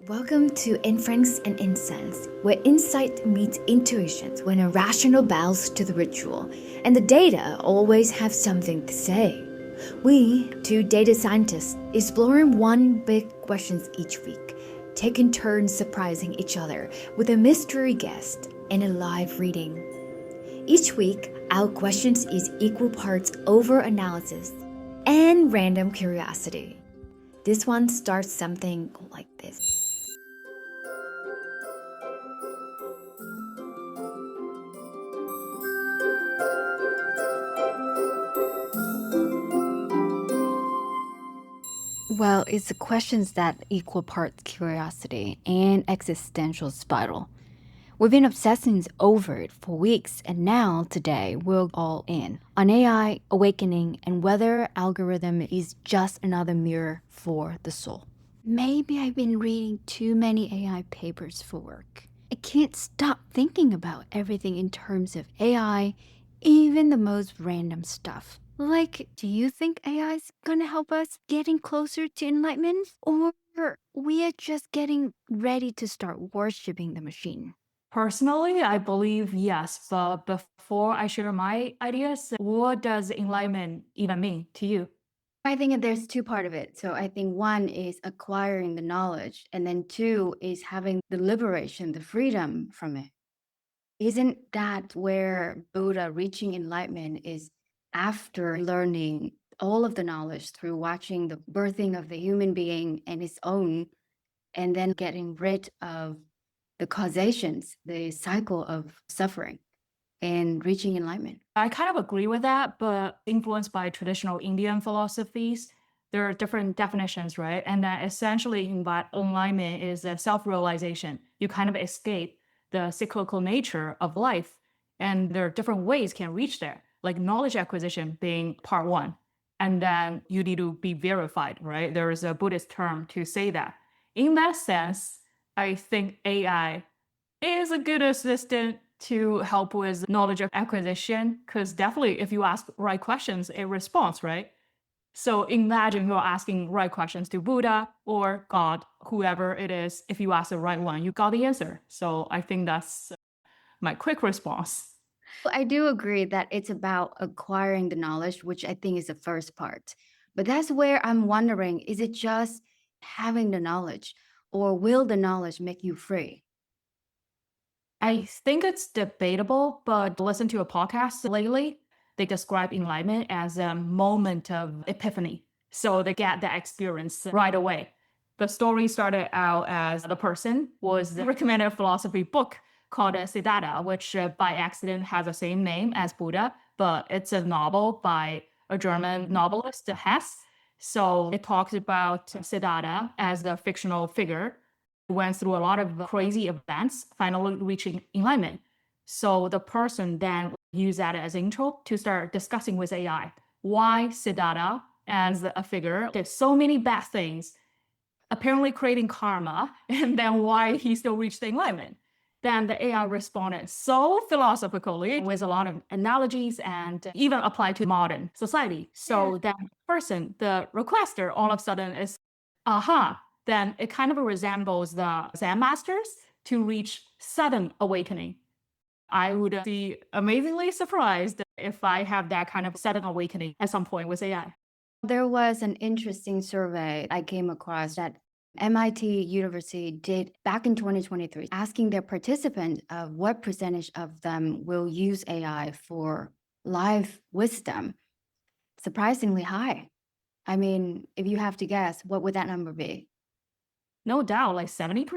Welcome to Inference and Incense, where insight meets intuition when a rational bows to the ritual, and the data always have something to say. We, two data scientists, exploring one big questions each week, taking turns surprising each other with a mystery guest and a live reading. Each week, our questions is equal parts over-analysis and random curiosity. This one starts something like this. Well, it's the questions that equal parts curiosity and existential spiral. We've been obsessing over it for weeks, and now, today, we're all in on AI, awakening, and whether algorithm is just another mirror for the soul. Maybe I've been reading too many AI papers for work. I can't stop thinking about everything in terms of AI, even the most random stuff. Like, do you think AI is gonna help us getting closer to enlightenment? Or we are just getting ready to start worshipping the machine? Personally, I believe yes, but before I share my ideas, what does enlightenment even mean to you? I think that there's two part of it. So I think one is acquiring the knowledge, and then two is having the liberation, the freedom from it. Isn't that where Buddha reaching enlightenment is after learning all of the knowledge through watching the birthing of the human being and his own, and then getting rid of the causations, the cycle of suffering, and reaching enlightenment? I kind of agree with that, but influenced by traditional Indian philosophies, there are different definitions, right? And that essentially enlightenment is a self-realization. You kind of escape the cyclical nature of life, and there are different ways can reach there, like knowledge acquisition being part one. And then you need to be verified, right? There is a Buddhist term to say that. In that sense, I think AI is a good assistant to help with knowledge acquisition, because definitely if you ask right questions, it responds, right? So imagine you're asking right questions to Buddha or God, whoever it is. If you ask the right one, you got the answer. So I think that's my quick response. I do agree that it's about acquiring the knowledge, which I think is the first part. But that's where I'm wondering, is it just having the knowledge, or will the knowledge make you free? I think it's debatable, but listen to a podcast lately. They describe enlightenment as a moment of epiphany. So they get that experience right away. The story started out as the person was recommended a philosophy book called Siddhartha, which by accident has the same name as Buddha, but it's a novel by a German novelist, Hess. So it talks about Siddhartha as the fictional figure went through a lot of crazy events, finally reaching enlightenment. So the person then used that as intro to start discussing with AI why Siddhartha, as a figure, did so many bad things, apparently creating karma, and then why he still reached the enlightenment. Then the AI responded so philosophically with a lot of analogies and even applied to modern society. So that person, the requester, all of a sudden is, aha, then it kind of resembles the Zen masters to reach sudden awakening. I would be amazingly surprised if I have that kind of sudden awakening at some point with AI. There was an interesting survey I came across that MIT University did back in 2023, asking their participants of what percentage of them will use AI for life wisdom. Surprisingly high. I mean, if you have to guess, what would that number be? No doubt, like 70%.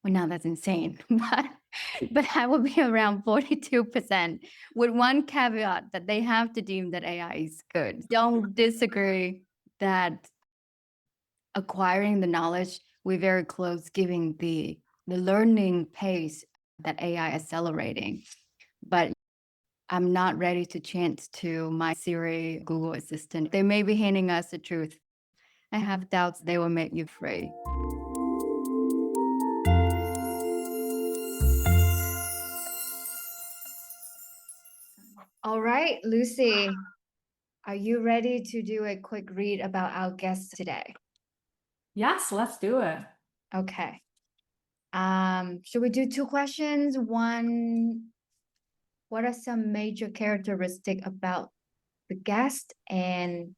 Well, now that's insane, but that would be around 42%, with one caveat that they have to deem that AI is good. Don't disagree that acquiring the knowledge, we're very close, giving the learning pace that AI accelerating. But I'm not ready to chant to my Siri, Google Assistant. They may be handing us the truth. I have doubts they will make you free. All right, Lucy, are you ready to do a quick read about our guest today? Yes, let's do it. Okay. Should we do two questions? One, what are some major characteristic about the guest? And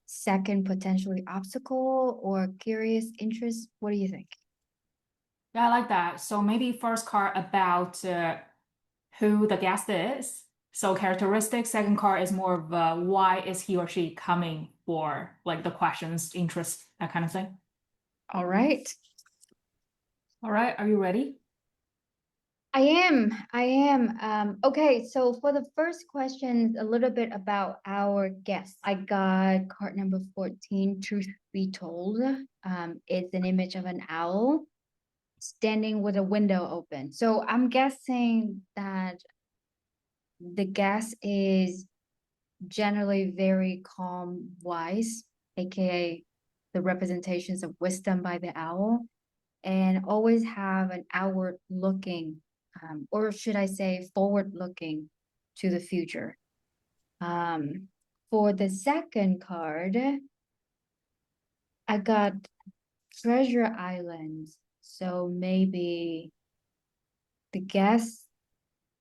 second, potentially obstacle or curious interest? What do you think? Yeah, I like that. So maybe first card about who the guest is. So characteristic. Second card is more of why is he or she coming for, like the questions, interest, that kind of thing. All right. All right, are you ready? I am. Okay, so for the first question, a little bit about our guest. I got card number 14, Truth Be Told. It's an image of an owl standing with a window open. So I'm guessing that the guest is generally very calm, wise, aka the representations of wisdom by the owl, and always have an outward looking, or should I say, forward looking to the future. For the second card, I got Treasure Island. So maybe the guest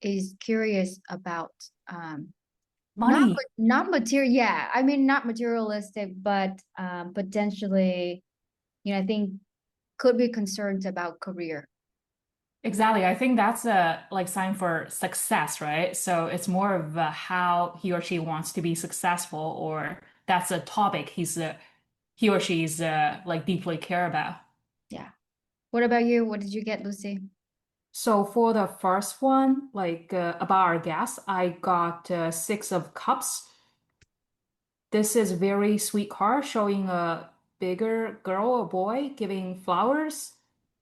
is curious about not Money. not material. Yeah, I mean not materialistic, but potentially, I think could be concerns about career. Exactly. I think that's a like sign for success, right? So it's more of how he or she wants to be successful, or that's a topic he or she's like deeply care about. Yeah. What about you? What did you get, Lucy? So for the first one, like about our guest, I got Six of Cups. This is very sweet card showing a bigger girl or boy giving flowers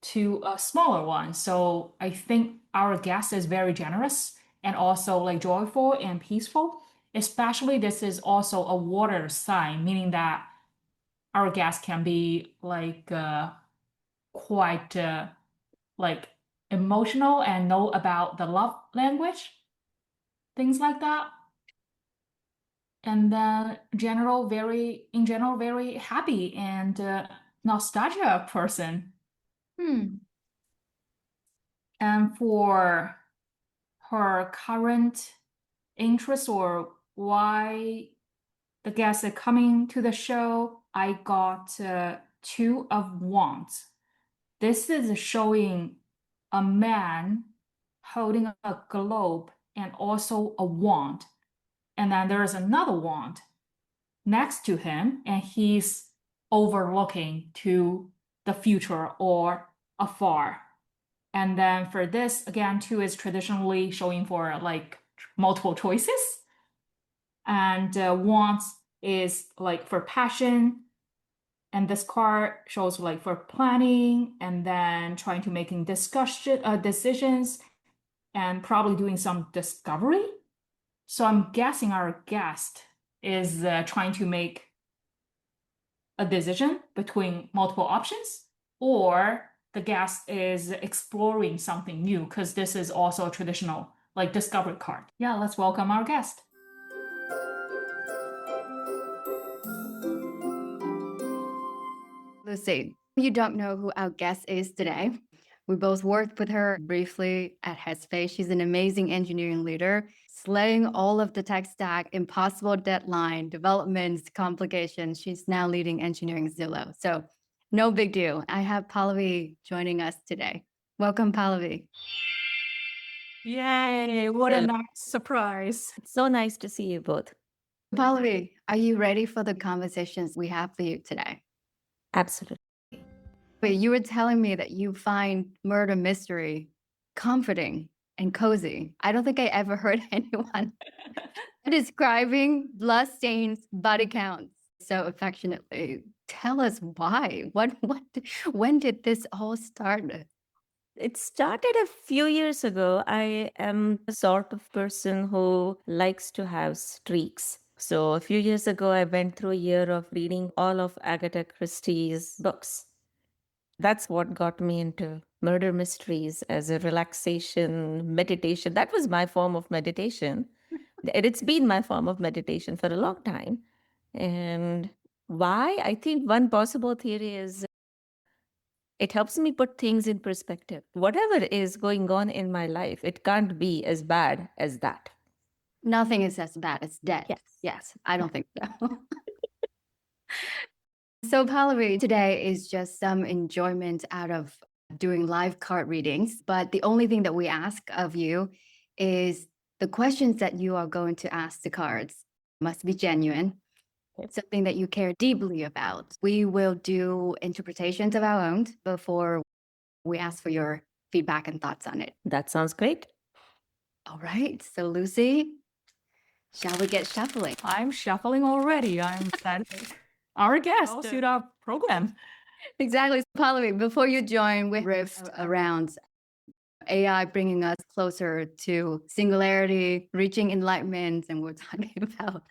to a smaller one. So I think our guest is very generous and also like joyful and peaceful. Especially this is also a water sign, meaning that our guest can be like quite like emotional and know about the love language, things like that. And then in general, very happy and nostalgia person. Hmm. And for her current interest or why the guests are coming to the show, I got Two of Wands. This is showing a man holding a globe and also a wand. And then there's another wand next to him, and he's overlooking to the future or afar. And then for this, again, two is traditionally showing for like multiple choices. And wants is like for passion. And this card shows like for planning and then trying to making decisions and probably doing some discovery. So I'm guessing our guest is trying to make a decision between multiple options, or the guest is exploring something new because this is also a traditional like discovery card. Yeah, let's welcome our guest. Lucy, you don't know who our guest is today. We both worked with her briefly at Headspace. She's an amazing engineering leader, slaying all of the tech stack, impossible deadline, developments, complications. She's now leading engineering Zillow. So no big deal. I have Pallavi joining us today. Welcome, Pallavi. Yay, what a nice surprise. It's so nice to see you both. Pallavi, are you ready for the conversations we have for you today? Absolutely. Wait, you were telling me that you find murder mystery comforting and cozy. I don't think I ever heard anyone describing bloodstains, body counts so affectionately. Tell us why. When did this all start? It started a few years ago. I am the sort of person who likes to have streaks. So a few years ago, I went through a year of reading all of Agatha Christie's books. That's what got me into murder mysteries as a relaxation, meditation. That was my form of meditation. And it's been my form of meditation for a long time. And why? I think one possible theory is It helps me put things in perspective. Whatever is going on in my life, it can't be as bad as that. Nothing is as bad as dead. Yes. Yes, I don't think so. So, Pallavi, today is just some enjoyment out of doing live card readings. But the only thing that we ask of you is the questions that you are going to ask the cards must be genuine, Okay. something that you care deeply about. We will do interpretations of our own before we ask for your feedback and thoughts on it. That sounds great. All right. So, Lucy, shall we get shuffling? I'm shuffling already. I'm excited. Our guest to our program. Exactly. Pallavi, before you join, we riffed around AI bringing us closer to singularity, reaching enlightenment. And we're talking about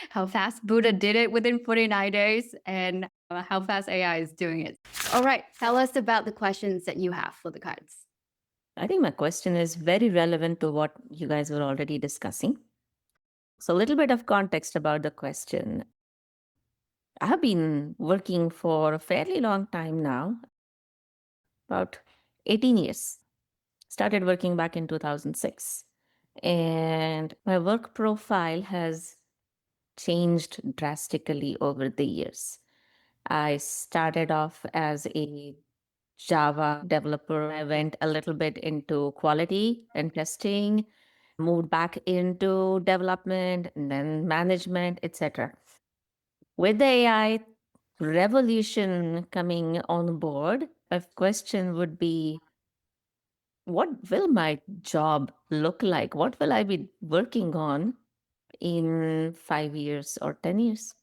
how fast Buddha did it within 49 days and how fast AI is doing it. All right. Tell us about the questions that you have for the cards. I think my question is very relevant to what you guys were already discussing. So, a little bit of context about the question. I have been working for a fairly long time now, about 18 years. Started working back in 2006. And my work profile has changed drastically over the years. I started off as a Java developer. I went a little bit into quality and testing, moved back into development and then management, etc. With the AI revolution coming on board, a question would be, what will my job look like? What will I be working on in 5 years or 10 years?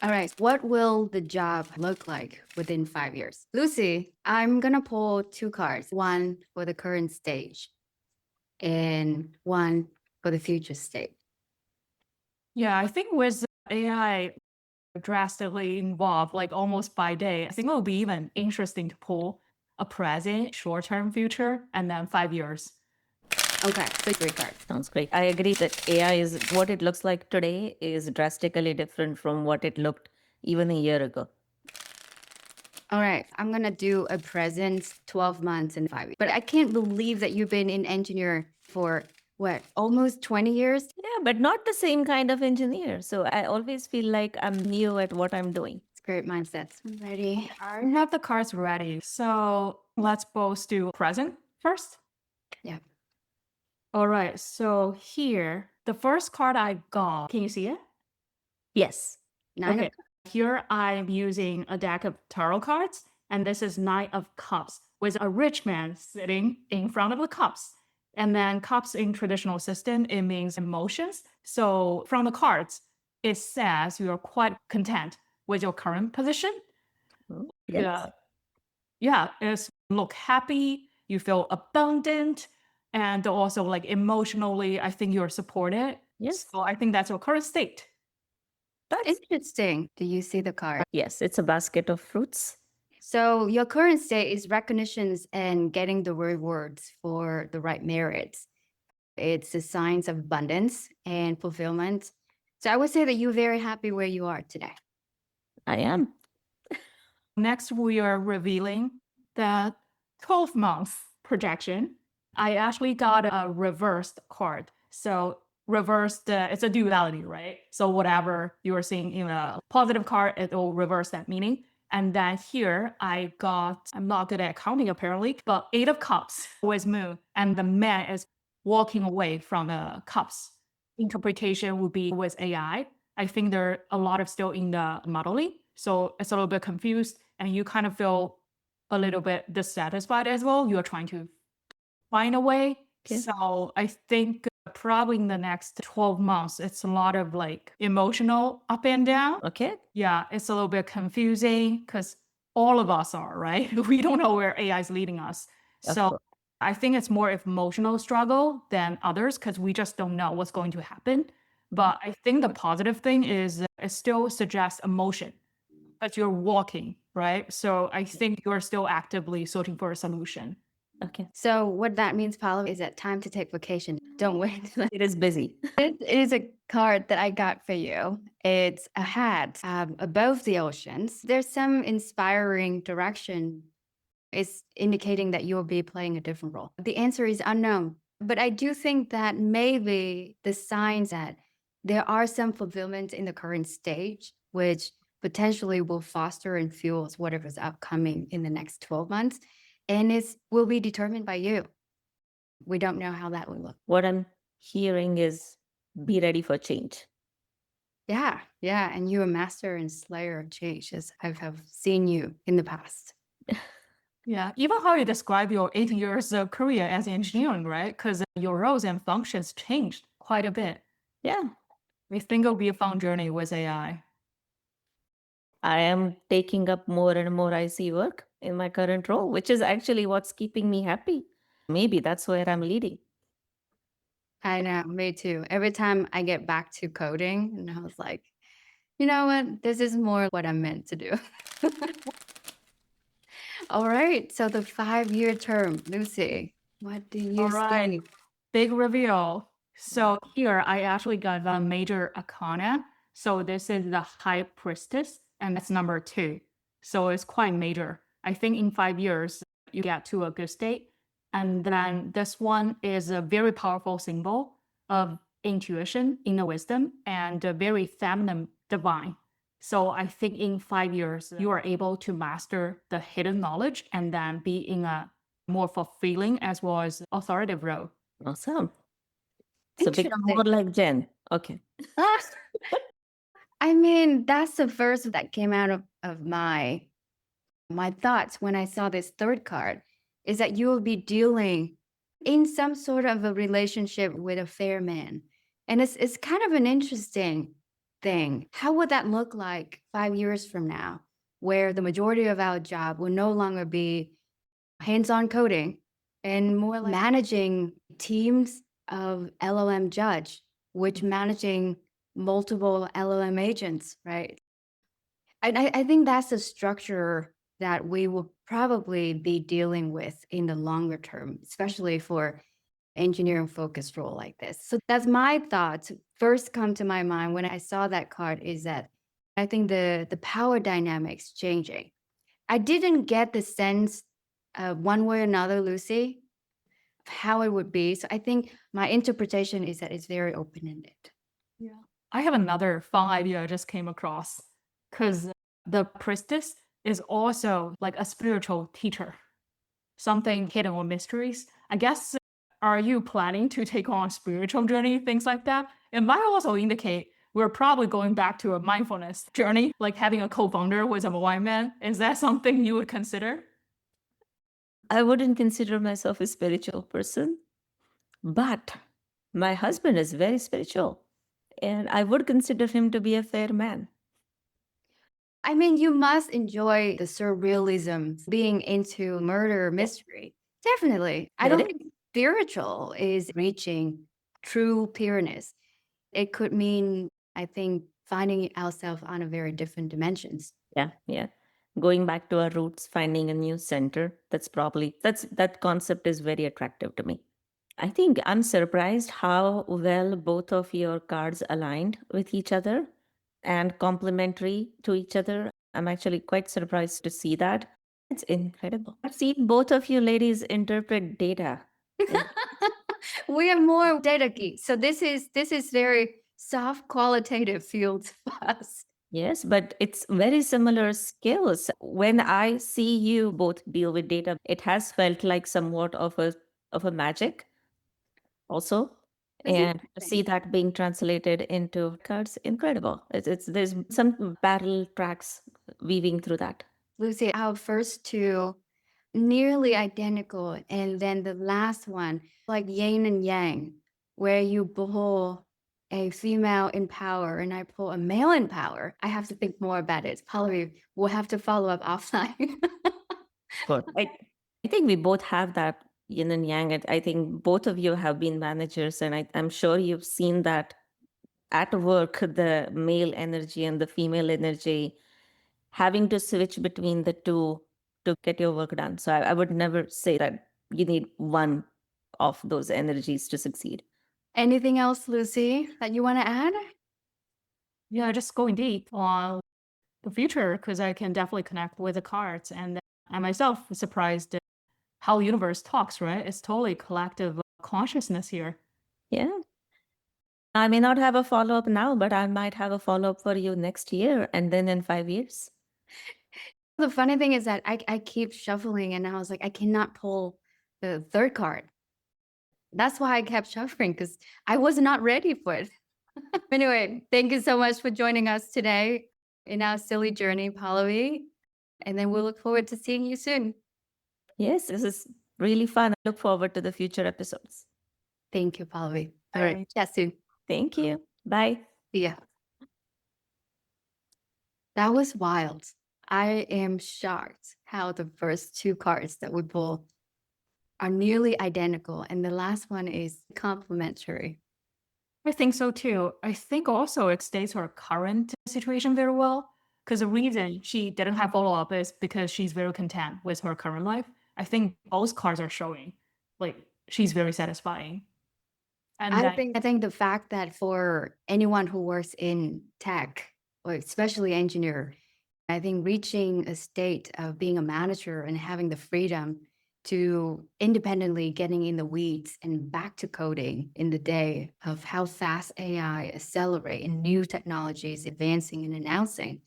All right. What will the job look like within 5 years? Lucy, I'm going to pull two cards, one for the current stage and one for the future state. Yeah, I think with AI drastically involved, like almost by day, I think it will be even interesting to pull a present, short-term future, and then 5 years. Okay. So three cards. Sounds great. I agree that AI is what it looks like today is drastically different from what it looked even a year ago. All right. I'm going to do a present 12 months and 5 years. But I can't believe that you've been an engineer for what, almost 20 years? Yeah, but not the same kind of engineer. So I always feel like I'm new at what I'm doing. It's great mindset. Ready? I have the cards ready. So let's both do present first. Yeah. All right. So here, the first card I got, can you see it? Yes. Nine Okay. Here I'm using a deck of tarot cards, and this is Knight of Cups with a rich man sitting in front of the cups. And then cups in traditional system, it means emotions. So from the cards, it says you're quite content with your current position. Yes. Yeah, it's look happy, you feel abundant, and also like emotionally, I think you're supported. Yes. So I think that's your current state. That's Interesting. Do you see the card? yes, it's a basket of fruits. So your current state is recognitions and getting the rewards for the right merits. It's the signs of abundance and fulfillment. So I would say that you're very happy where you are today. I am. Next, we are revealing the 12-month projection. I actually got a reversed card. So reversed, it's a duality, right? So whatever you are seeing in a positive card, it will reverse that meaning. And then here I got, I'm not good at counting apparently, but 8 of cups with moon. And the man is walking away from the cups. Interpretation would be with AI. I think there are a lot of still in the modeling. So it's a little bit confused and you kind of feel a little bit dissatisfied as well. You're trying to find a way. Okay. So I think probably in the next 12 months, it's a lot of like emotional up and down. Okay. Yeah, it's a little bit confusing because all of us are, right? We don't know where AI is leading us. Of So course. I think it's more emotional struggle than others because we just don't know what's going to happen. But I think the positive thing is it still suggests emotion, but you're walking, right? So I think you're still actively searching for a solution. Okay. So what that means, Paolo, is that time to take vacation. Don't wait. It is busy. It is a card that I got for you. It's a hat above the oceans. There's some inspiring direction. It's indicating that you'll be playing a different role. The answer is unknown. But I do think that maybe the signs that there are some fulfillment in the current stage, which potentially will foster and fuel whatever's upcoming in the next 12 months. And it will be determined by you. We don't know how that will look. What I'm hearing is be ready for change. Yeah, yeah. And you're a master and slayer of change, as I have seen you in the past. Yeah, even how you describe your 8 years of career as engineering, right? Because your roles and functions changed quite a bit. Yeah. We think it'll be a fun journey with AI. I am taking up more and more IC work in my current role, which is actually what's keeping me happy. Maybe that's where I'm leading. I know, me too. Every time I get back to coding, and I was like, you know what? This is more what I'm meant to do. All right. So the 5-year term, Lucy, what do you All right. see? Big reveal. So here I actually got a major arcana. So this is the High Priestess, and that's number 2. So it's quite major. I think in 5 years, you get to a good state. And then this one is a very powerful symbol of intuition, inner wisdom, and a very feminine divine. So I think in 5 years, you are able to master the hidden knowledge and then be in a more fulfilling as well as authoritative role. Awesome. So become more Interesting. like Jen. Okay. Ah, I mean, that's the first that came out of my thoughts when I saw this third card, is that you will be dealing in some sort of a relationship with a fair man. And it's kind of an interesting thing. How would that look like 5 years from now, where the majority of our job will no longer be hands-on coding and more like managing teams of LLM judge, which managing multiple LLM agents, right? I think that's a structure that we will probably be dealing with in the longer term, especially for engineering focused role like this. So that's my thoughts. First come to my mind when I saw that card is that I think the power dynamics changing. I didn't get the sense one way or another, Lucy, of how it would be. So I think my interpretation is that it's very open-ended. Yeah. I have another fun idea I just came across because the priestess is also like a spiritual teacher, something hidden or mysteries. I guess, are you planning to take on a spiritual journey, things like that? It might also indicate we're probably going back to a mindfulness journey, like having a co-founder with a white man. Is that something you would consider? I wouldn't consider myself a spiritual person, but my husband is very spiritual, and I would consider him to be a fair man. I mean, you must enjoy the surrealism, being into murder mystery. Definitely. I don't think spiritual is reaching true pureness. It could mean, I think, finding ourselves on a very different dimensions. Yeah, yeah. Going back to our roots, finding a new center, that concept is very attractive to me. I think I'm surprised how well both of your cards aligned with each other and complementary to each other. I'm actually quite surprised to see that. It's incredible. I've seen both of you ladies interpret data. We are more data geeks. So this is very soft qualitative fields for us. Yes, but it's very similar skills. When I see you both deal with data, it has felt like somewhat of a magic also. That's And to interesting. see that being translated into cards, incredible. It's there's some parallel tracks weaving through that. Lucy, our first two nearly identical, and then the last one, like yin and yang, where you pull a female in power and I pull a male in power. I have to think more about it. Probably we'll have to follow up offline. But I think we both have that yin and yang. I think both of you have been managers, and I'm sure you've seen that at work, the male energy and the female energy, having to switch between the two to get your work done. So I would never say that You need one of those energies to succeed. Anything else, Lucy, that you want to add? Yeah, just going deep on the future because I can definitely connect with the cards. And I myself was surprised at how universe talks, right? It's totally collective consciousness here. Yeah. I may not have a follow up now, but I might have a follow up for you next year and then in 5 years. The funny thing is that I keep shuffling and I was like, I cannot pull the third card. That's why I kept shuffling because I was not ready for it. Anyway, thank you so much for joining us today in our silly journey, Pallavi. And then we'll look forward to seeing you soon. Yes, this is really fun. I look forward to the future episodes. Thank you, Pallavi. All Bye. right, chat soon. Thank you. Bye. See ya. That was wild. I am shocked how the first two cards that we pull are nearly identical, and the last one is complementary. I think so too. I think also it states her current situation very well. Because the reason she didn't have follow up is because she's very content with her current life. I think both cards are showing like she's very satisfying. And I think the fact that for anyone who works in tech, or especially engineer, I think reaching a state of being a manager and having the freedom to independently getting in the weeds and back to coding in the day of how fast AI accelerate and new technologies advancing and announcing,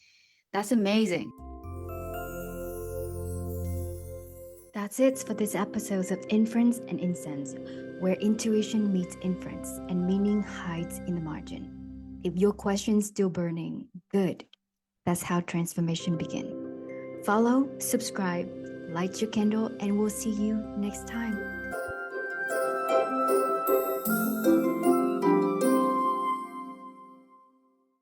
that's amazing. That's it for this episode of Inference and Incense, where intuition meets inference and meaning hides in the margin. If your question's still burning, good. That's how transformation begins. Follow, subscribe, light your candle, and we'll see you next time.